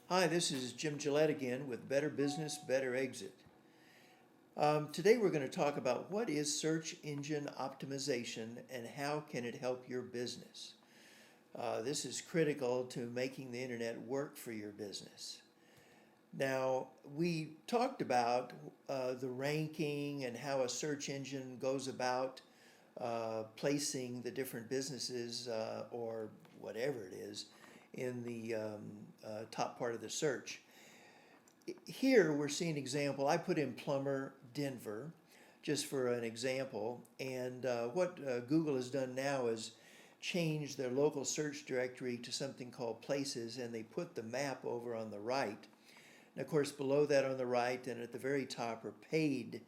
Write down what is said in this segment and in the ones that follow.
Hi, this is Jim Gillette again with Better Business, Better Exit. Today we're going to talk about what is search engine optimization and how can it help your business. This is critical to making the internet work for your business. Now, we talked about the ranking and how a search engine goes about placing the different businesses or whatever it is in the top part of the search. Here we're seeing an example. I put in plumber Denver just for an example, and what Google has done now is change their local search directory to something called places, and they put the map over on the right. And of course below that on the right and at the very top are paid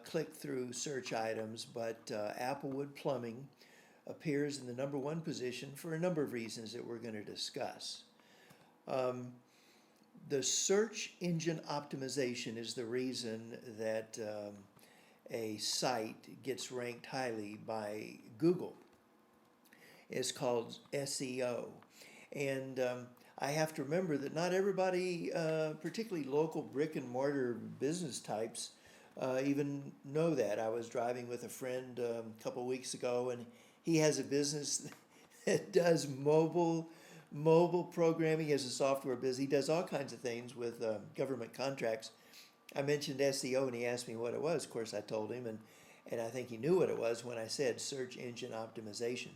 click-through search items, but Applewood Plumbing appears in the number one position for a number of reasons that we're going to discuss. The search engine optimization is the reason that a site gets ranked highly by Google. It's called SEO. And I have to remember that not everybody, particularly local brick and mortar business types, even know that. I was driving with a friend a couple weeks ago, and he has a business that does mobile programming. He has a software business. He does all kinds of things with government contracts. I mentioned SEO, and he asked me what it was. Of course, I told him, and I think he knew what it was when I said search engine optimization.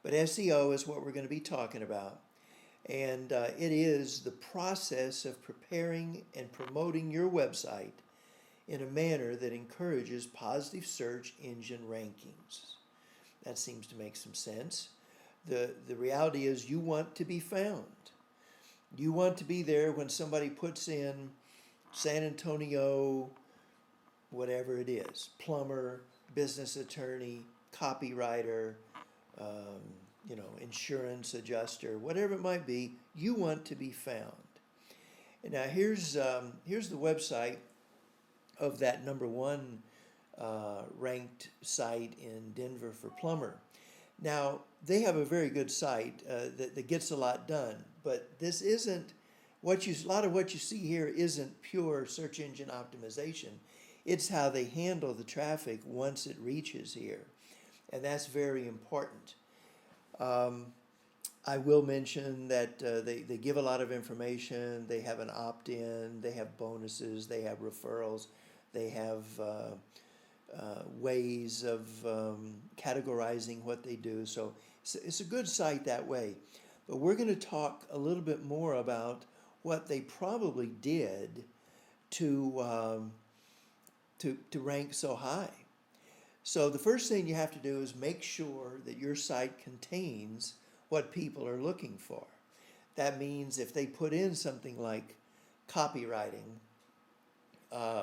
But SEO is what we're going to be talking about. And it is the process of preparing and promoting your website in a manner that encourages positive search engine rankings. That seems to make some sense. The reality is you want to be found. You want to be there when somebody puts in San Antonio, whatever it is, plumber, business attorney, copywriter, insurance adjuster, whatever it might be, you want to be found. And now here's the website of that number one ranked site in Denver for plumber. Now, they have a very good site that gets a lot done, but this isn't a lot of what you see here isn't pure search engine optimization. It's how they handle the traffic once it reaches here, and that's very important. I will mention that they give a lot of information. They have an opt-in, they have bonuses, they have referrals, they have ways of categorizing what they do. So it's a good site that way. But we're going to talk a little bit more about what they probably did to rank so high. So the first thing you have to do is make sure that your site contains what people are looking for. That means if they put in something like copywriting,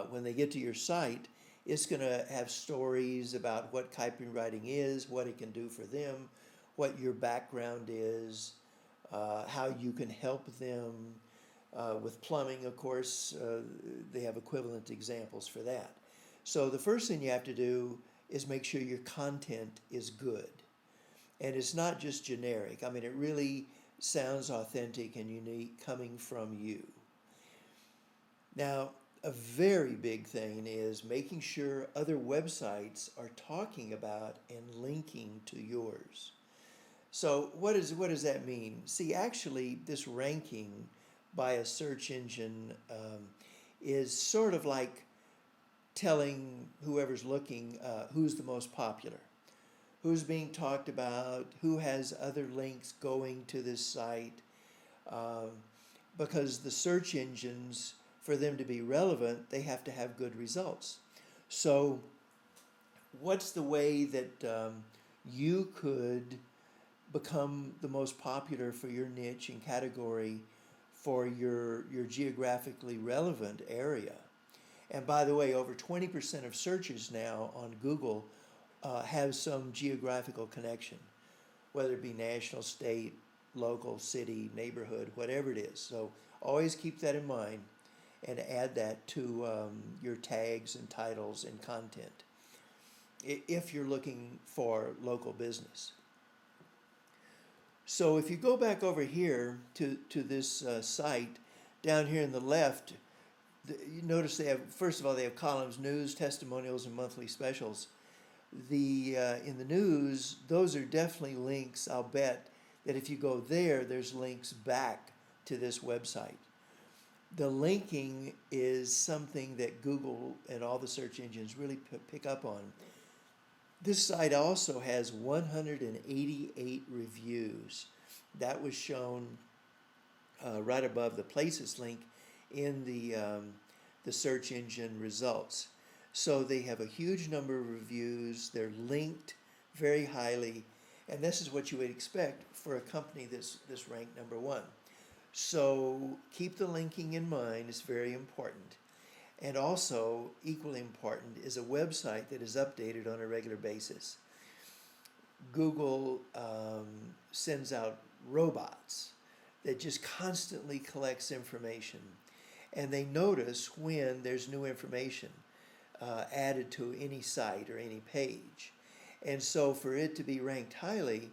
when they get to your site, it's going to have stories about what copywriting is, what it can do for them, what your background is, how you can help them. With plumbing, of course, they have equivalent examples for that. So the first thing you have to do is make sure your content is good. And it's not just generic. I mean, it really sounds authentic and unique coming from you. Now, a very big thing is making sure other websites are talking about and linking to yours. So what does that mean? See, actually, this ranking by a search engine is sort of like telling whoever's looking who's the most popular, who's being talked about, who has other links going to this site, because the search engines, for them to be relevant, they have to have good results. So what's the way that you could become the most popular for your niche and category for your geographically relevant area? And by the way, over 20% of searches now on Google have some geographical connection, whether it be national, state, local, city, neighborhood, whatever it is. So always keep that in mind and add that to your tags and titles and content if you're looking for local business. So if you go back over here to this site, down here in the left, you notice they have, first of all, they have columns, news, testimonials, and monthly specials. In the news, those are definitely links. I'll bet that if you go there, there's links back to this website. The linking is something that Google and all the search engines really pick up on. This site also has 188 reviews. That was shown right above the places link in the search engine results. So they have a huge number of reviews. They're linked very highly, and this is what you would expect for a company that's ranked number one. So keep the linking in mind. It's very important. And also, equally important, is a website that is updated on a regular basis. Google sends out robots that just constantly collects information, and they notice when there's new information added to any site or any page. And so for it to be ranked highly,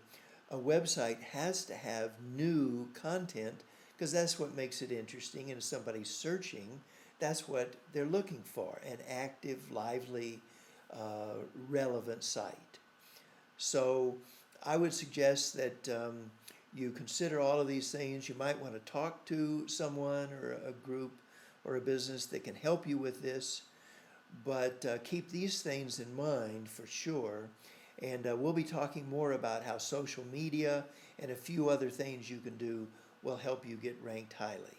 a website has to have new content, because that's what makes it interesting. And if somebody's searching, that's what they're looking for, an active, lively, relevant site. So I would suggest that you consider all of these things. You might want to talk to someone or a group or a business that can help you with this, but keep these things in mind for sure. And we'll be talking more about how social media and a few other things you can do will help you get ranked highly.